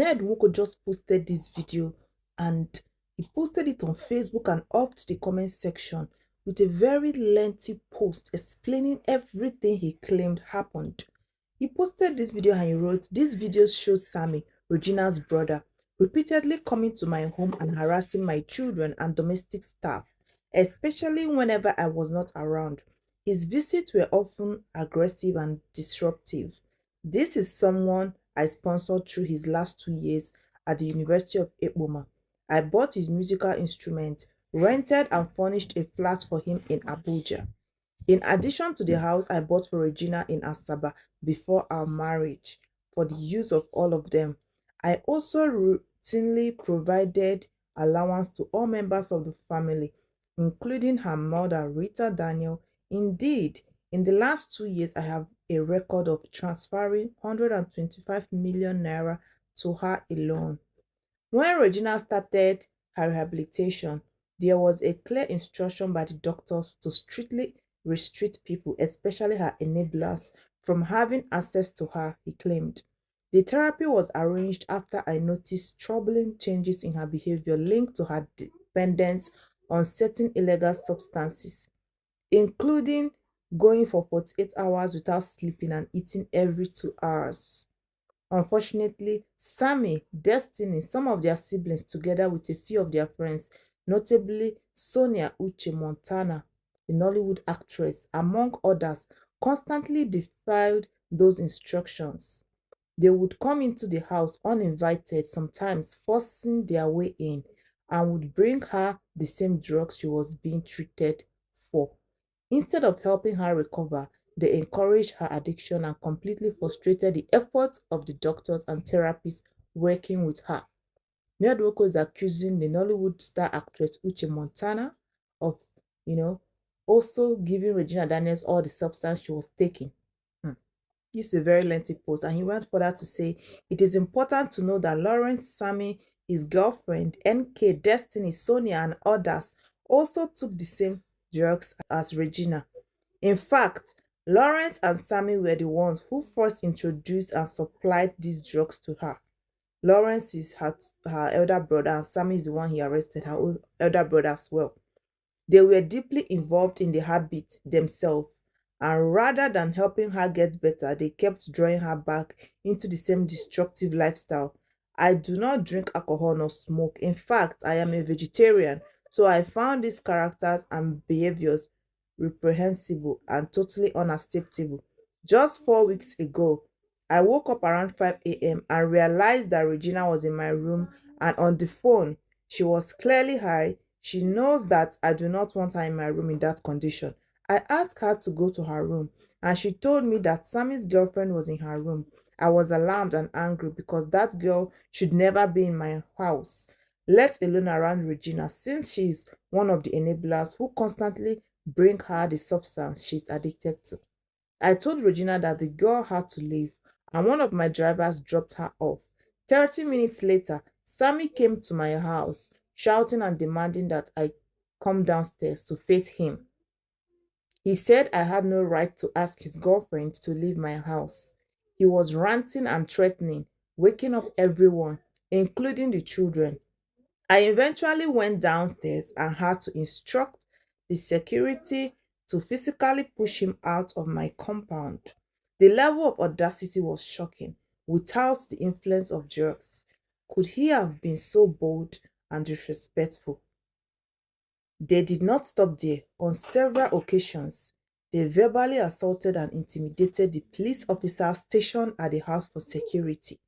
Ned Nwoko just posted this video and he posted it on Facebook and upped the comment section with a very lengthy post explaining everything he claimed happened. He posted this video and he wrote, "This video shows Sammy, Regina's brother, repeatedly coming to my home and harassing my children and domestic staff, especially whenever I was not around. His visits were often aggressive and disruptive. This is someone I sponsored through his last 2 years at the University of Ekpoma. I bought his musical instrument, rented and furnished a flat for him in Abuja. In addition to the house I bought for Regina in Asaba before our marriage, for the use of all of them. I also routinely provided allowance to all members of the family, including her mother, Rita Daniel. Indeed, in the last 2 years, I have a record of transferring 125 million naira to her alone. When Regina started her rehabilitation, there was a clear instruction by the doctors to strictly restrict people, especially her enablers, from having access to her, he claimed. The therapy was arranged after I noticed troubling changes in her behavior linked to her dependence on certain illegal substances, including going for 48 hours without sleeping and eating every 2 hours. Unfortunately, Sammy, Destiny, some of their siblings, together with a few of their friends, notably Sonia Uche Montana, the Nollywood actress, among others, constantly defied those instructions. They would come into the house uninvited, sometimes forcing their way in, and would bring her the same drugs she was being treated for. Instead of helping her recover, they encouraged her addiction and completely frustrated the efforts of the doctors and therapists working with her. Ned Nwoko is accusing the Nollywood star actress Uche Montana of, you know, also giving Regina Daniels all the substance she was taking. Hmm. This is a very lengthy post, and he went further to say it is important to know that Lawrence, Sammy, his girlfriend, NK, Destiny, Sonia, and others also took the same drugs as Regina. In fact, Lawrence and Sammy were the ones who first introduced and supplied these drugs to her. Lawrence is her elder brother, and Sammy is the one he arrested, her elder brother as well. They were deeply involved in the habit themselves, and rather than helping her get better, they kept drawing her back into the same destructive lifestyle. I do not drink alcohol nor smoke. In fact, I am a vegetarian, so I found these characters and behaviors reprehensible and totally unacceptable. Just 4 weeks ago, I woke up around 5 a.m. and realized that Regina was in my room and on the phone. She was clearly high. She knows that I do not want her in my room in that condition. I asked her to go to her room, and she told me that Sammy's girlfriend was in her room. I was alarmed and angry because that girl should never be in my house, let alone around Regina, since she is one of the enablers who constantly bring her the substance she's addicted to. I told Regina that the girl had to leave, and one of my drivers dropped her off. 30 minutes later, Sammy came to my house, shouting and demanding that I come downstairs to face him. He said I had no right to ask his girlfriend to leave my house. He was ranting and threatening, waking up everyone, including the children. I eventually went downstairs and had to instruct the security to physically push him out of my compound. The level of audacity was shocking. Without the influence of drugs, could he have been so bold and disrespectful? They did not stop there. On several occasions, they verbally assaulted and intimidated the police officers stationed at the house for security.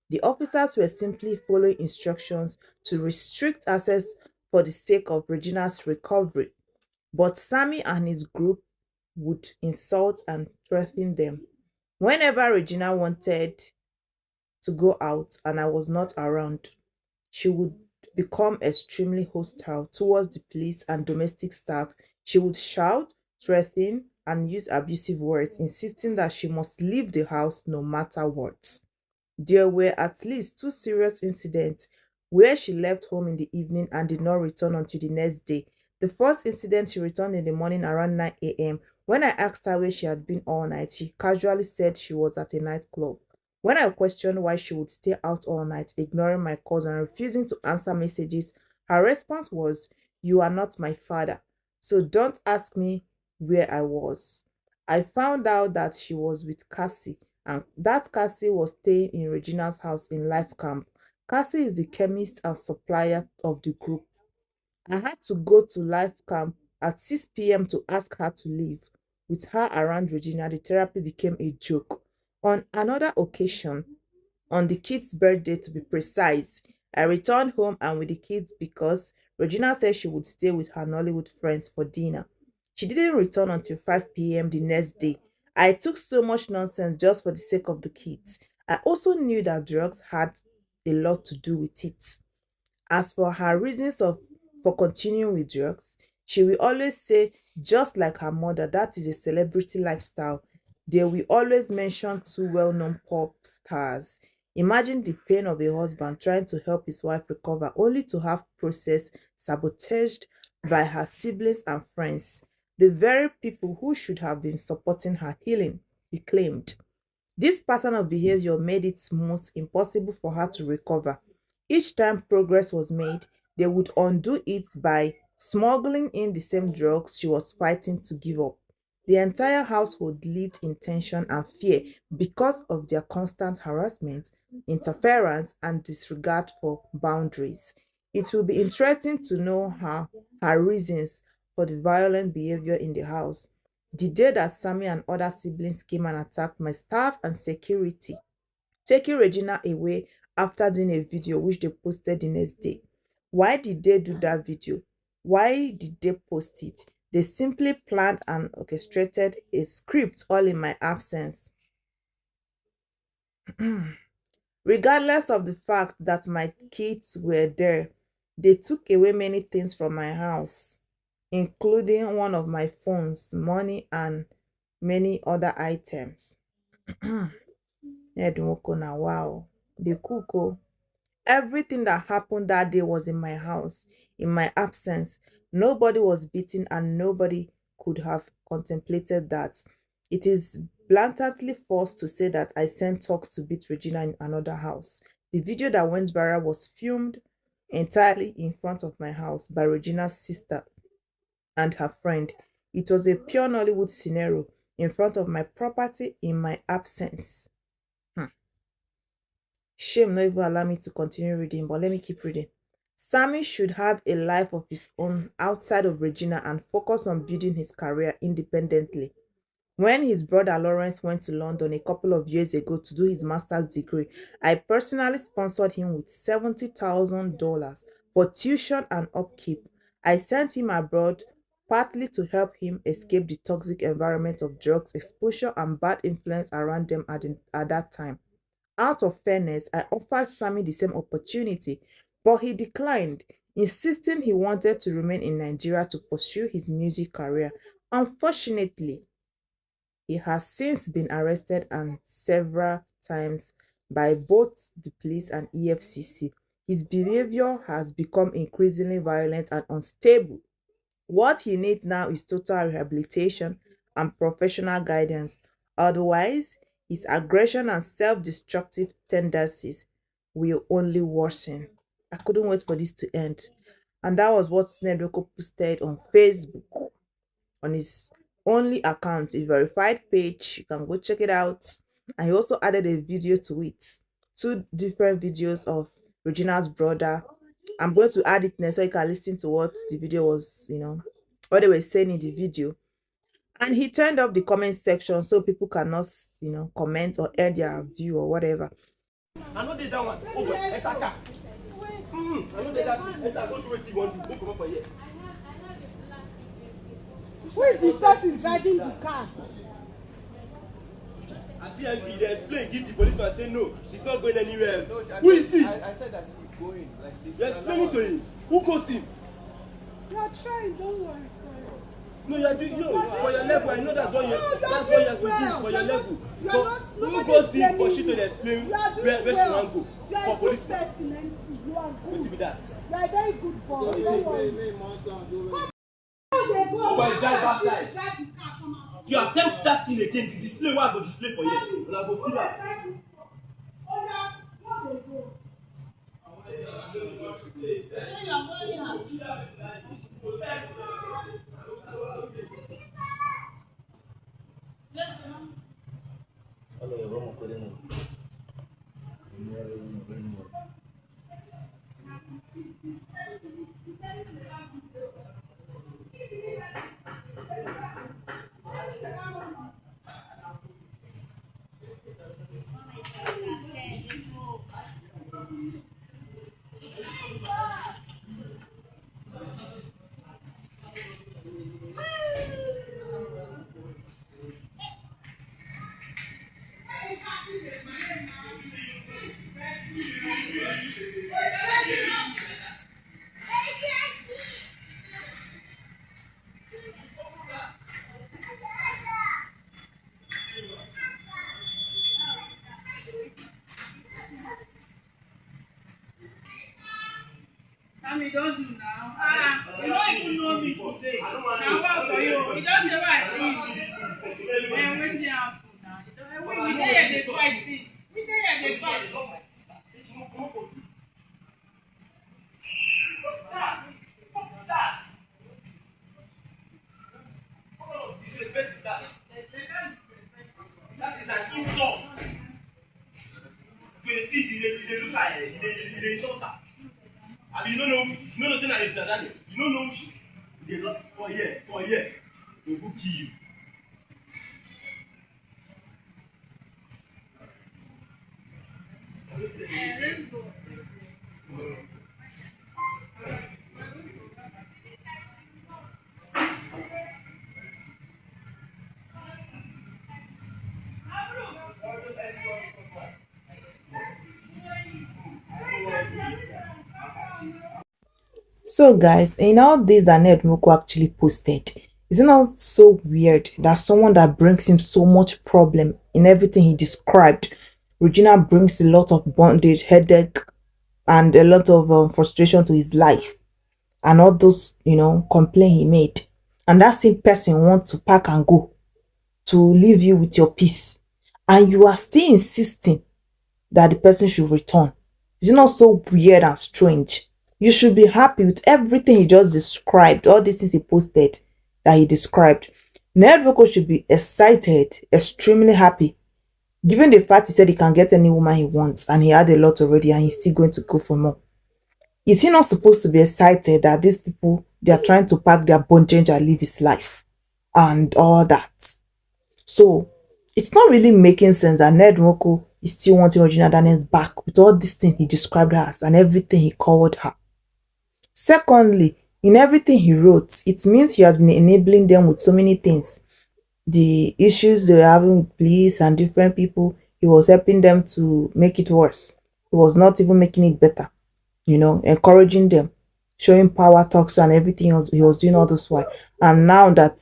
The officers were simply following instructions to restrict access for the sake of Regina's recovery, but Sammy and his group would insult and threaten them. Whenever Regina wanted to go out and I was not around, she would become extremely hostile towards the police and domestic staff. She would shout, threaten, and use abusive words, insisting that she must leave the house no matter what. There were at least two serious incidents where she left home in the evening and did not return until the next day. The first incident, she returned in the morning around 9 a.m. When I asked her where she had been all night, she casually said she was at a nightclub. When I questioned why she would stay out all night, ignoring my calls and refusing to answer messages, her response was, "You are not my father, so don't ask me where I was." I found out that she was with Cassie, and that Cassie was staying in Regina's house in Life Camp. Cassie is the chemist and supplier of the group. I had to go to Life Camp at 6 p.m. to ask her to leave. With her around Regina, the therapy became a joke. On another occasion, on the kid's birthday to be precise, I returned home and with the kids because Regina said she would stay with her Nollywood friends for dinner. She didn't return until 5 p.m. the next day. I took so much nonsense just for the sake of the kids. I also knew that drugs had a lot to do with it. As for her reasons for continuing with drugs, she will always say, just like her mother, that is a celebrity lifestyle. They will always mention two well-known pop stars. Imagine the pain of a husband trying to help his wife recover only to have process sabotaged by her siblings and friends, the very people who should have been supporting her healing, he claimed. This pattern of behavior made it most impossible for her to recover. Each time progress was made, they would undo it by smuggling in the same drugs she was fighting to give up. The entire household lived in tension and fear because of their constant harassment, interference, and disregard for boundaries. It will be interesting to know her reasons for the violent behavior in the house. The day that Sammy and other siblings came and attacked my staff and security, taking Regina away after doing a video which they posted the next day. Why did they do that video? Why did they post it? They simply planned and orchestrated a script all in my absence. Regardless of the fact that my kids were there, they took away many things from my house, including one of my phones, money, and many other items. Ned Nwoko na wow. The cook. Everything that happened that day was in my house, in my absence. Nobody was beaten and nobody could have contemplated that. It is blatantly false to say that I sent talks to beat Regina in another house. The video that went viral was filmed entirely in front of my house by Regina's sister and her friend. It was a pure Nollywood scenario in front of my property in my absence. Shame not even allow me to continue reading, but let me keep reading. Sammy should have a life of his own outside of Regina and focus on building his career independently. When his brother Lawrence went to London a couple of years ago to do his master's degree, I personally sponsored him with $70,000 for tuition and upkeep. I sent him abroad partly to help him escape the toxic environment of drugs exposure and bad influence around them at that time. Out of fairness, I offered Sammy the same opportunity, but he declined, insisting he wanted to remain in Nigeria to pursue his music career. Unfortunately, he has since been arrested and several times by both the police and EFCC. His behavior has become increasingly violent and unstable. What he needs now is total rehabilitation and professional guidance. Otherwise, his aggression and self-destructive tendencies will only worsen. I couldn't wait for this to end. And that was what Ned Nwoko posted on Facebook on his only account, a verified page. You can go check it out. And he also added a video to it. Two different videos of Regina's brother. I'm going to add it next so you can listen to what the video was, what they were saying in the video. And he turned off the comment section so people cannot, comment or air their view or whatever. I know they that one. Oh, boy, attacker. I know they that. I don't do what you want to do. Don't come up for here. Who is the person driving the car? I see MC, they explain, give the police and say no, she's not going anywhere. No, who is he? I said that she's going. Like this. You're explaining to him. Who calls him? You are trying, don't worry. No, you are doing for your level. I know that's what you have to do for your level. But who calls him for she to explain where she want to go? For police. You are good. What be that? You are a very good boy. Don't worry. Oh, by driver's side. You attempt that thing again, the display what I go display for you. And I go feel that. Sammy, don't do now. You don't even know me today. Now what for you? You don't know I see you. And when they happen now, we there they fight it. We there they fight. Disrespect is that? That is an insult. You see, they look at it, they insult her. I mean, you don't know that Regina Daniels. You don't know Uche. They not for a year, they will kill you. Let's go. So guys, in all this that Ned Nwoko actually posted, is it not so weird that someone that brings him so much problem in everything he described, Regina brings a lot of bondage, headache, and a lot of frustration to his life, and all those, complaint he made, and that same person wants to pack and go to leave you with your peace, and you are still insisting that the person should return. Is it not so weird and strange? You should be happy with everything he just described, all these things he posted that he described. Ned Nwoko should be excited, extremely happy, given the fact he said he can get any woman he wants and he had a lot already and he's still going to go for more. Is he not supposed to be excited that these people, they are trying to pack their bondage and live his life and all that? So it's not really making sense that Ned Nwoko is still wanting Regina Daniels back with all these things he described her as and everything he called her. Secondly, in everything he wrote, it means he has been enabling them with so many things. The issues they were having with police and different people, he was helping them to make it worse. He was not even making it better, encouraging them, showing power talks and everything else. He was doing all this while. And now that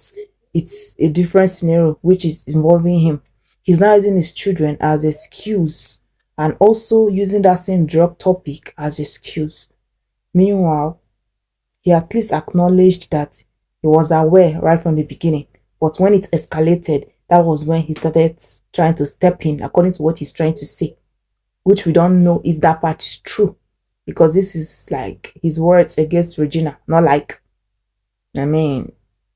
it's a different scenario which is involving him, he's now using his children as excuse and also using that same drug topic as excuse. Meanwhile, he at least acknowledged that he was aware right from the beginning. But when it escalated, that was when he started trying to step in, according to what he's trying to say, which we don't know if that part is true, because this is like his words against Regina, not like, we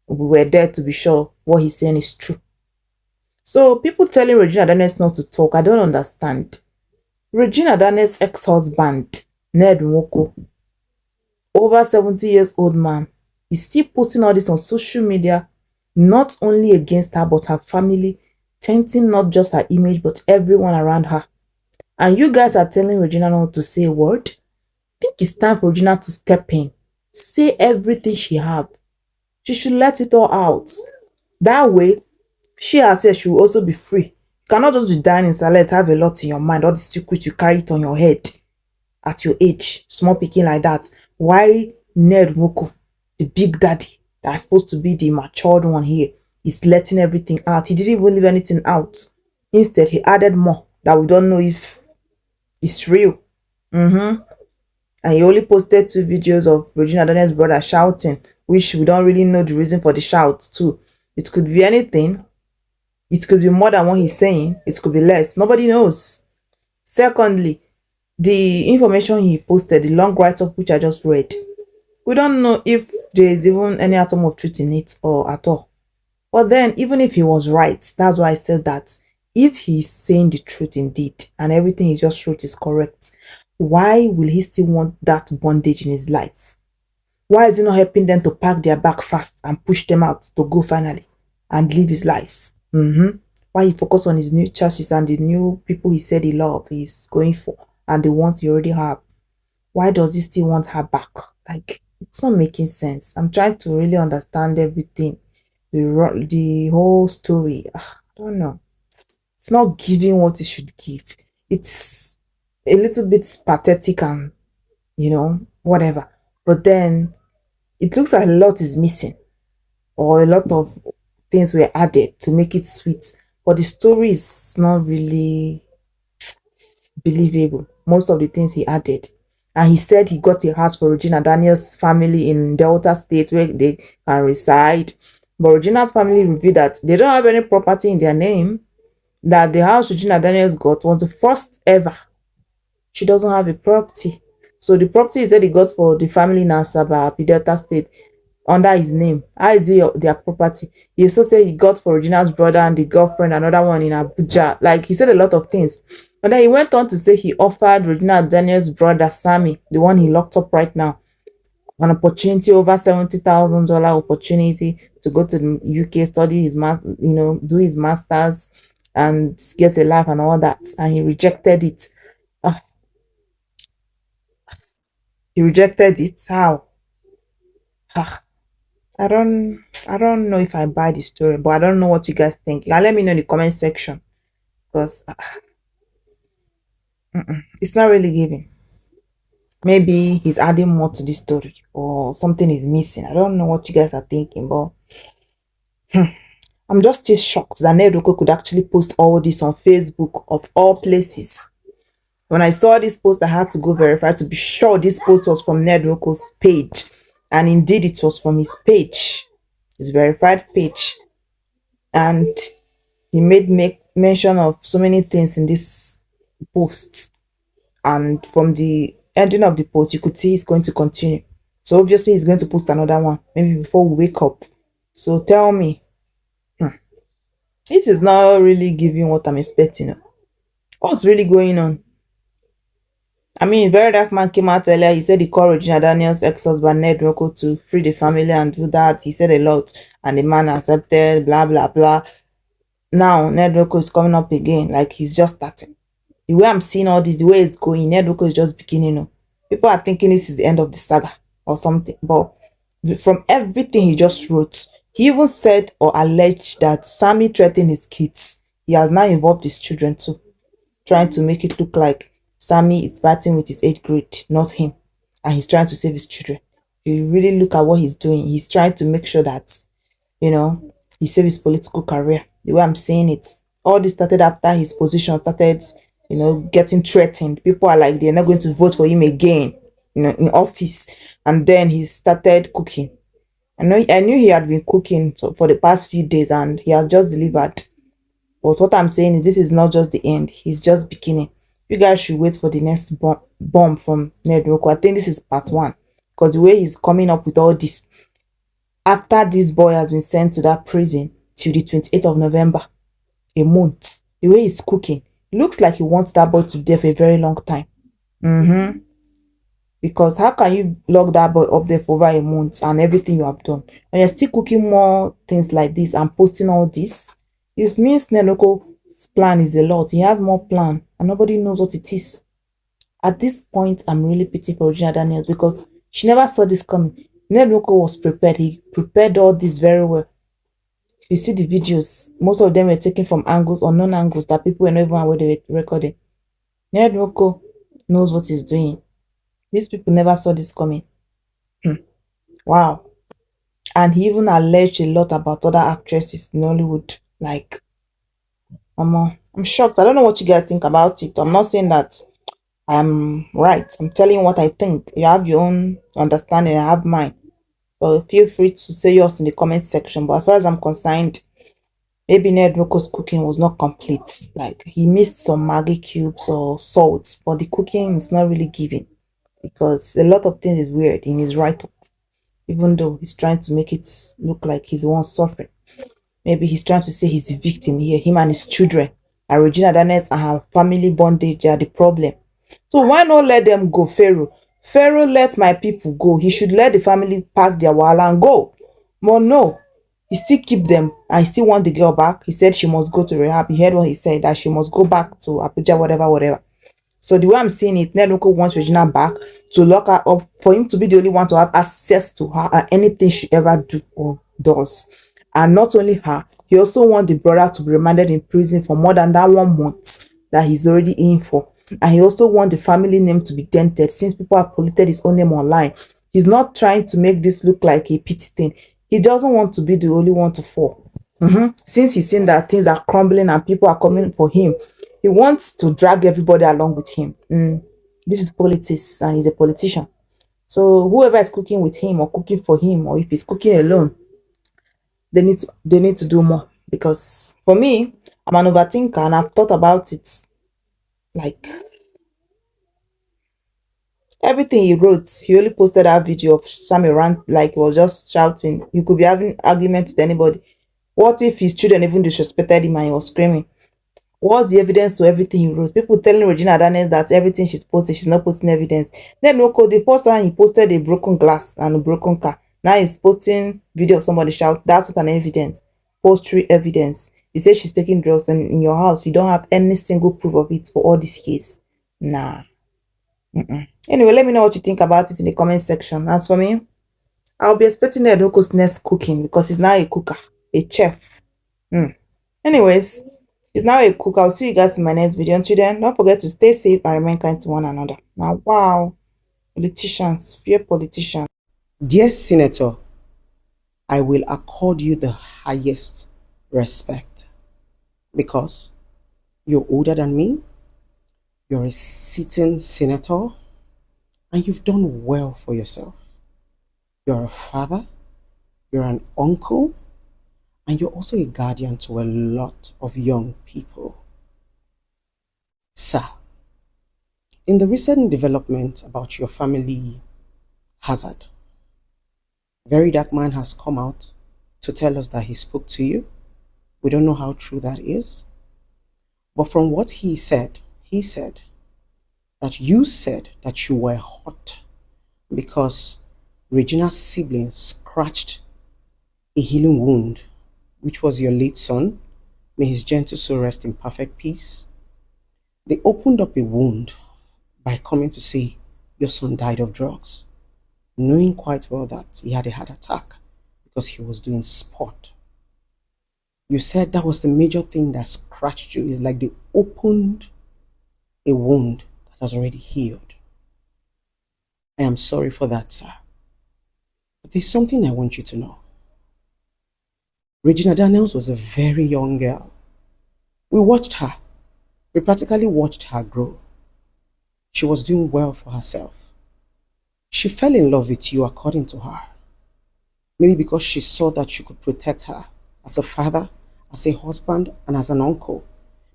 were there to be sure what he's saying is true. So people telling Regina Daniels not to talk, I don't understand. Regina Daniels' ex-husband, Ned Nwoko, over 70 years old man, is still posting all this on social media, not only against her but her family, tainting not just her image but everyone around her. And you guys are telling Regina not to say a word? I think it's time for Regina to step in, say everything she have. She should let it all out. That way, she herself should also be free. You cannot just be dying in silence, have a lot in your mind, all the secrets you carry it on your head at your age, small picking like that. Why Ned Nwoko, the big daddy that's supposed to be the matured one here, is letting everything out? He didn't even leave anything out. Instead, he added more that we don't know if it's real. And he only posted 2 videos of Regina Daniels' brother shouting, which we don't really know the reason for the shout too. It could be anything. It could be more than what he's saying. It could be less. Nobody knows. Secondly, the information he posted, the long write-up which I just read, we don't know if there is even any atom of truth in it or at all. But then, even if he was right, that's why I said that if he's saying the truth indeed and everything he just wrote is correct, why will he still want that bondage in his life? Why is he not helping them to pack their bag fast and push them out to go finally and live his life? Why he focus on his new churches and the new people he said he love, he's going for, and the ones he already have? Why does he still want her back? Like, it's not making sense. I'm trying to really understand everything, the whole story. I don't know. It's not giving what it should give. It's a little bit pathetic and, whatever. But then it looks like a lot is missing, or a lot of things were added to make it sweet. But the story is not really believable. Most of the things he added. And he said he got a house for Regina Daniels' family in Delta State where they can reside. But Regina's family revealed that they don't have any property in their name, that the house Regina Daniels got was the first ever. She doesn't have a property. So the property he said he got for the family in Asaba, Delta State, under his name. How is it their property? He also said he got for Regina's brother and the girlfriend, another one in Abuja. Like, he said a lot of things. And then he went on to say he offered Regina Daniels' brother, Sammy, the one he locked up right now, an opportunity, over $70,000 opportunity to go to the UK, study his do his masters and get a life and all that. And he rejected it. Ah, he rejected it. How? Ah, I don't know if I buy the story, but I don't know what you guys think. You can let me know in the comment section, because it's not really giving. Maybe he's adding more to the story or something is missing. I don't know what you guys are thinking, but I'm just still shocked that Ned Nwoko could actually post all this on Facebook of all places. When I saw this post, I had to go verify to be sure this post was from Ned Nwoko's page. And indeed, it was from his page, his verified page. And he made mention of so many things in this post. And from the ending of the post, you could see he's going to continue. So obviously, he's going to post another one, maybe before we wake up. So tell me, this is not really giving what I'm expecting. What's really going on? I mean, Very Dark Man came out earlier. He said he called Regina Daniels' ex-husband Ned Nwoko to free the family and do that. He said a lot, and the man accepted, blah, blah, blah. Now, Ned Nwoko is coming up again, like he's just starting. The way I'm seeing all this, the way it's going, Ned Nwoko is just beginning. People are thinking this is the end of the saga or something. But from everything he just wrote, he even said or alleged that Sammy threatened his kids. He has now involved his children too, trying to make it look like Sammy is fighting with his 8th grade, not him. And he's trying to save his children. If you really look at what he's doing, he's trying to make sure that, he saved his political career. The way I'm saying it. All this started after his position started, getting threatened. People are like, they're not going to vote for him again, in office. And then he started cooking. I knew he had been cooking for the past few days and he has just delivered. But what I'm saying is this is not just the end. He's just beginning. You guys should wait for the next bomb from Ned Nwoko. I think this is part 1. Because the way he's coming up with all this, after this boy has been sent to that prison till the 28th of November, a month, the way he's cooking, it looks like he wants that boy to be there for a very long time. Because how can you lock that boy up there for over a month and everything you have done, and you're still cooking more things like this and posting all this? It means Ned Nwoko's plan is a lot. He has more plan and nobody knows what it is. At this point, I'm really pitying for Regina Daniels because she never saw this coming. Ned Nwoko was prepared. He prepared all this very well. If you see the videos, most of them were taken from angles, unknown angles that people were not even aware they were recording. Ned Nwoko knows what he's doing. These people never saw this coming. Wow. And he even alleged a lot about other actresses in Nollywood. Like, I'm shocked. I don't know what you guys think about it. I'm not saying that I'm right. I'm telling you what I think. You have your own understanding. I have mine. So feel free to say yours in the comment section. But as far as I'm concerned, Maybe Ned Nwoko's cooking was not complete. Like he missed some Maggi cubes or salt, but the cooking is not really giving because a lot of things is weird in his write-up, even though he's trying to make it look like he's the one suffering. Maybe he's trying to say he's the victim here, him and his children. And Regina Daniels and her family bondage are the problem. So why not let them go, Pharaoh? Pharaoh let my people go. He should let the family pack their wahala and go. But no, he still keep them and he still want the girl back. He said she must go to rehab. You heard what he said, that she must go back to Abuja, whatever, whatever. So the way I'm seeing it, Ned Nwoko wants Regina back to lock her up for him to be the only one to have access to her and anything she ever do or does. And not only her, he also wants the brother to be remanded in prison for more than that 1 month that he's already in for. And he also wants the family name to be dented since people have polluted his own name online. He's not trying to make this look like a pity thing. He doesn't want to be the only one to fall. Since he's seen that things are crumbling and people are coming for him, he wants to drag everybody along with him. This is politics and he's a politician. So whoever is cooking with him or cooking for him, or if he's cooking alone, they need to do more. Because for me, I'm an overthinker and I've thought about it. Like everything he wrote, he only posted that video of Sammy rant, like he was just shouting. You could be having argument with anybody. What if his children even disrespected him and he was screaming? What's the evidence to everything he wrote? People telling Regina Daniels that everything she's posting, she's not posting evidence. Then Nwoko, the first one he posted a broken glass and a broken car. Now he's posting video of somebody shout. That's what an evidence. Post-tree evidence. You say she's taking drugs and in your house you don't have any single proof of it for all these years. Nah. Anyway, let me know what you think about it in the comment section. As for me, I'll be expecting Ned Nwoko's next cooking because he's now a cooker, a chef. Anyways, he's now a cook. I'll see you guys in my next video. Until then, don't forget to stay safe and remain kind to one another. Now, wow, politicians, fear politicians. Dear Senator, I will accord you the highest respect because you're older than me, you're a sitting senator, and you've done well for yourself. You're a father, you're an uncle, and you're also a guardian to a lot of young people. Sir, in the recent development about your family hazard, a very dark man has come out to tell us that he spoke to you. We don't know how true that is. But from what he said that you said that you were hot because Regina's siblings scratched a healing wound, which was your late son. May his gentle soul rest in perfect peace. They opened up a wound by coming to say your son died of drugs, knowing quite well that he had a heart attack because he was doing sport. You said that was the major thing that scratched you. It's like they opened a wound that has already healed. I am sorry for that, sir. But there's something I want you to know. Regina Daniels was a very young girl. We watched her. We practically watched her grow. She was doing well for herself. She fell in love with you according to her. Maybe because she saw that you could protect her as a father, as a husband, and as an uncle.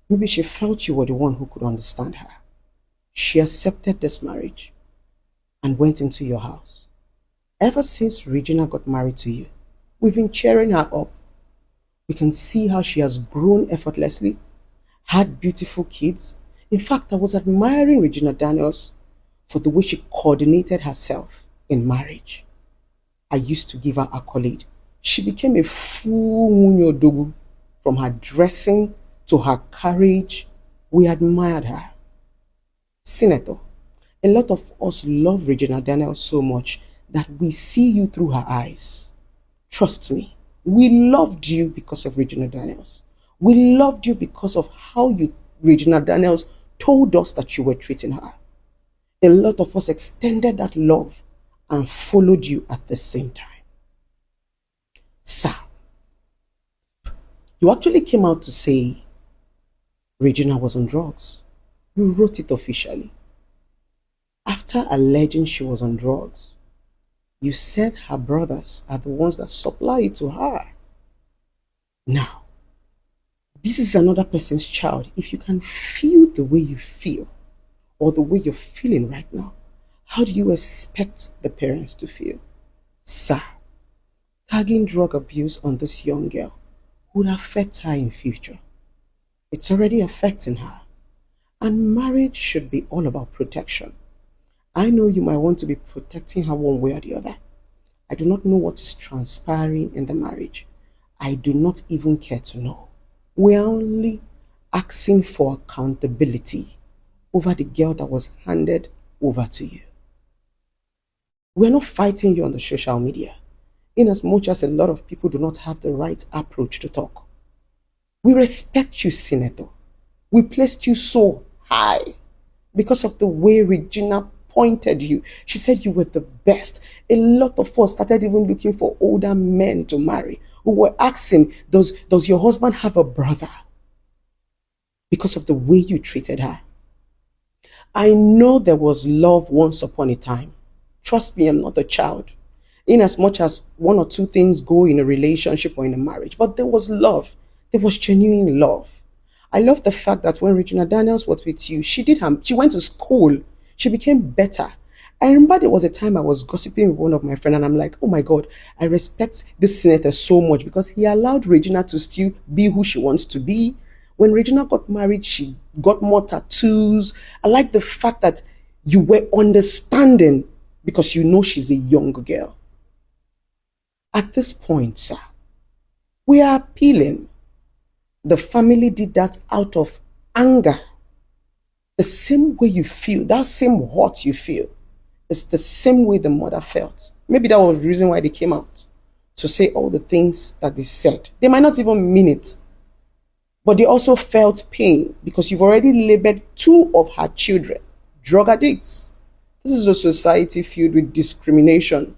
Maybe she felt you were the one who could understand her. She accepted this marriage and went into your house. Ever since Regina got married to you, we've been cheering her up. We can see how she has grown effortlessly, had beautiful kids. In fact, I was admiring Regina Daniels for the way she coordinated herself in marriage. I used to give her accolade. She became a full Munyodogu. From her dressing to her courage, we admired her. Senator, a lot of us love Regina Daniels so much that we see you through her eyes. Trust me, we loved you because of Regina Daniels. We loved you because of how Regina Daniels told us that you were treating her. A lot of us extended that love and followed you at the same time. Sir, you actually came out to say Regina was on drugs. You wrote it officially. After alleging she was on drugs, you said her brothers are the ones that supply it to her. Now, This is another person's child. If you can feel the way you feel or the way you're feeling right now, how do you expect the parents to feel? Sir, tagging drug abuse on this young girl would affect her in future. It's already affecting her. And marriage should be all about protection. I know you might want to be protecting her one way or the other. I do not know what is transpiring in the marriage. I do not even care to know. We are only asking for accountability over the girl that was handed over to you. We're not fighting you on the social media, in as much as a lot of people do not have the right approach to talk. We respect you, Senator. We placed you so high because of the way Regina pointed you. She said you were the best. A lot of us started even looking for older men to marry. We were asking, does your husband have a brother? Because of the way you treated her. I know there was love once upon a time. Trust me, I'm not a child. In as much as one or two things go in a relationship or in a marriage, but there was love. There was genuine love. I love the fact that when Regina Daniels was with you, she went to school. She became better. I remember there was a time I was gossiping with one of my friends and I'm like, oh my God, I respect this senator so much because he allowed Regina to still be who she wants to be. When Regina got married, she got more tattoos. I like the fact that you were understanding because you know she's a young girl. At this point, sir, we are appealing. The family did that out of anger. The same way you feel, that same hurt you feel, it's the same way the mother felt. Maybe that was the reason why they came out to say all the things that they said. They might not even mean it, but they also felt pain because you've already labeled two of her children drug addicts. This is a society filled with discrimination.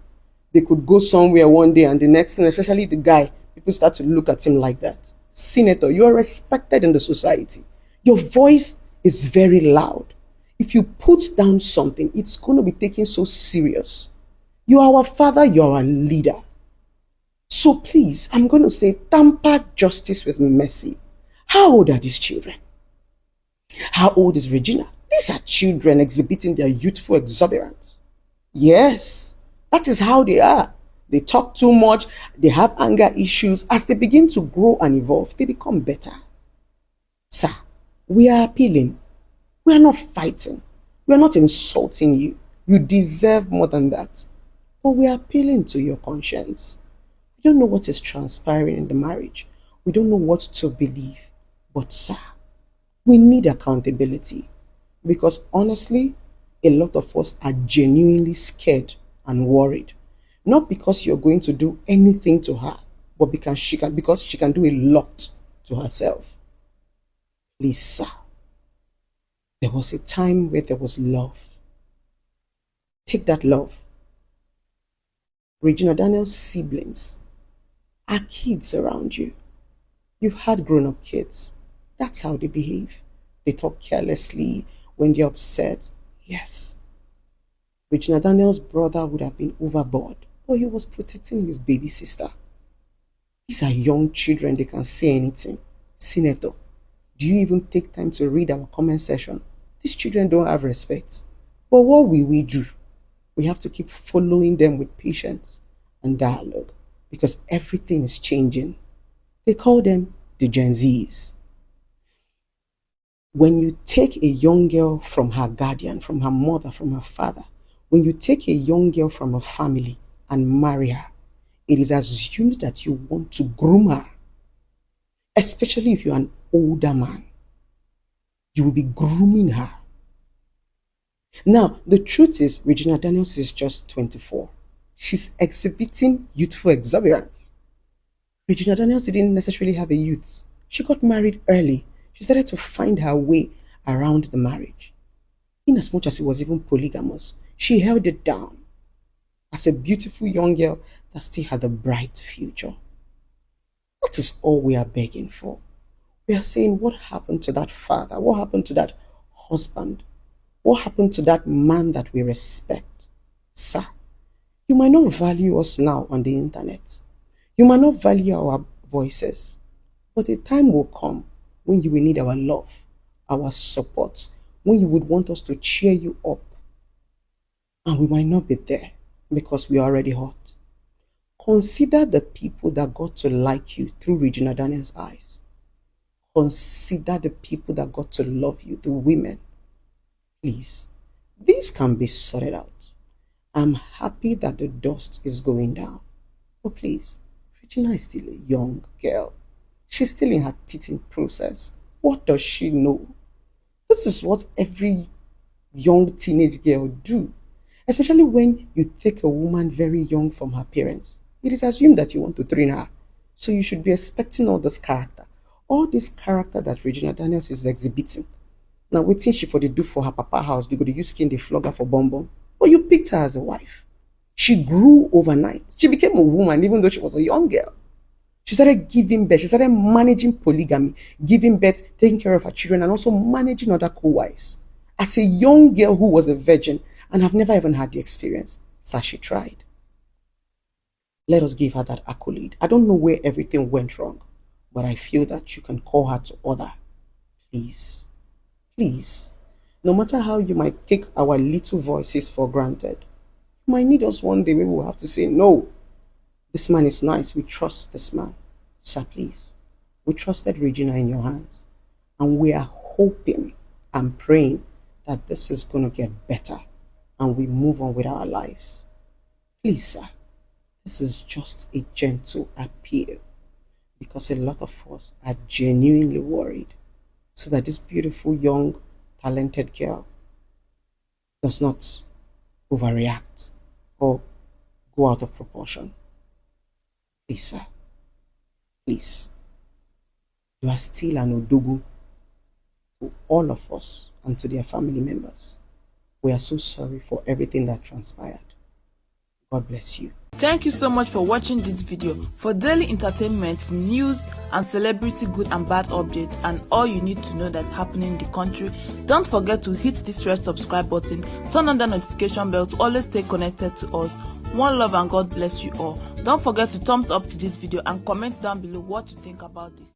They could go somewhere one day and the next thing, especially the guy, people start to look at him like that. Senator, you are respected in the society. Your voice is very loud. If you put down something, it's going to be taken so serious. You are our father, you are our leader. So please, I'm going to say, tamper justice with mercy. How old are these children? How old is Regina? These are children exhibiting their youthful exuberance. Yes, that is how they are. They talk too much. They have anger issues. As they begin to grow and evolve, they become better. Sir, we are appealing. We are not fighting. We are not insulting you. You deserve more than that. But we are appealing to your conscience. We don't know what is transpiring in the marriage. We don't know what to believe. But sir, we need accountability. Because honestly, a lot of us are genuinely scared and worried. Not because you're going to do anything to her, but because she can do a lot to herself. Please, sir, there was a time where there was love. Take that love. Regina Daniels' siblings are kids around you. You've had grown-up kids. That's how they behave. They talk carelessly when they're upset. Yes. Regina Daniels' brother would have been overboard, but he was protecting his baby sister. These are young children, they can say anything. Senator, do you even take time to read our comment section? These children don't have respect. But what will we do? We have to keep following them with patience and dialogue because everything is changing. They call them the Gen Zs. When you take a young girl from her guardian, from her mother, from her father, when you take a young girl from a family and marry her, it is assumed that you want to groom her, especially if you're an older man. You will be grooming her. Now, the truth is, Regina Daniels is just 24. She's exhibiting youthful exuberance. Regina Daniels didn't necessarily have a youth. She got married early. She started to find her way around the marriage. In as much as it was even polygamous, she held it down as a beautiful young girl that still had a bright future. That is all we are begging for. We are saying, what happened to that father? What happened to that husband? What happened to that man that we respect? Sir, you might not value us now on the internet. You might not value our voices. But a time will come when you will need our love, our support, when you would want us to cheer you up. And we might not be there because we are already hot. Consider the people that got to like you through Regina Daniels' eyes. Consider the people that got to love you, the women. Please, these can be sorted out. I'm happy that the dust is going down. But please, Regina is still a young girl. She's still in her teething process. What does she know? This is what every young teenage girl do. Especially when you take a woman very young from her parents. It is assumed that you want to train her. So you should be expecting all this character. All this character that Regina Daniels is exhibiting. Now, waiting she for the do for her papa house, they go to use skin, they flog her for bonbon. But you picked her as a wife. She grew overnight. She became a woman even though she was a young girl. She started giving birth. She started managing polygamy, giving birth, taking care of her children, and also managing other co-wives. As a young girl who was a virgin and have never even had the experience, so she tried. Let us give her that accolade. I don't know where everything went wrong, but I feel that you can call her to order. Please, please, no matter how you might take our little voices for granted, you might need us one day. Maybe we'll have to say, no, this man is nice. We trust this man. Sir, please, we trusted Regina in your hands. And we are hoping and praying that this is going to get better and we move on with our lives. Please, sir, this is just a gentle appeal because a lot of us are genuinely worried so that this beautiful, young, talented girl does not overreact or go out of proportion. Please, sir, please, you are still an Odogu to all of us and to their family members. We are so sorry for everything that transpired. God bless you. Thank you so much for watching this video. For daily entertainment, news, and celebrity good and bad updates, and all you need to know that's happening in the country, don't forget to hit this red subscribe button, turn on the notification bell to always stay connected to us. One love and God bless you all. Don't forget to thumbs up to this video and comment down below what you think about this.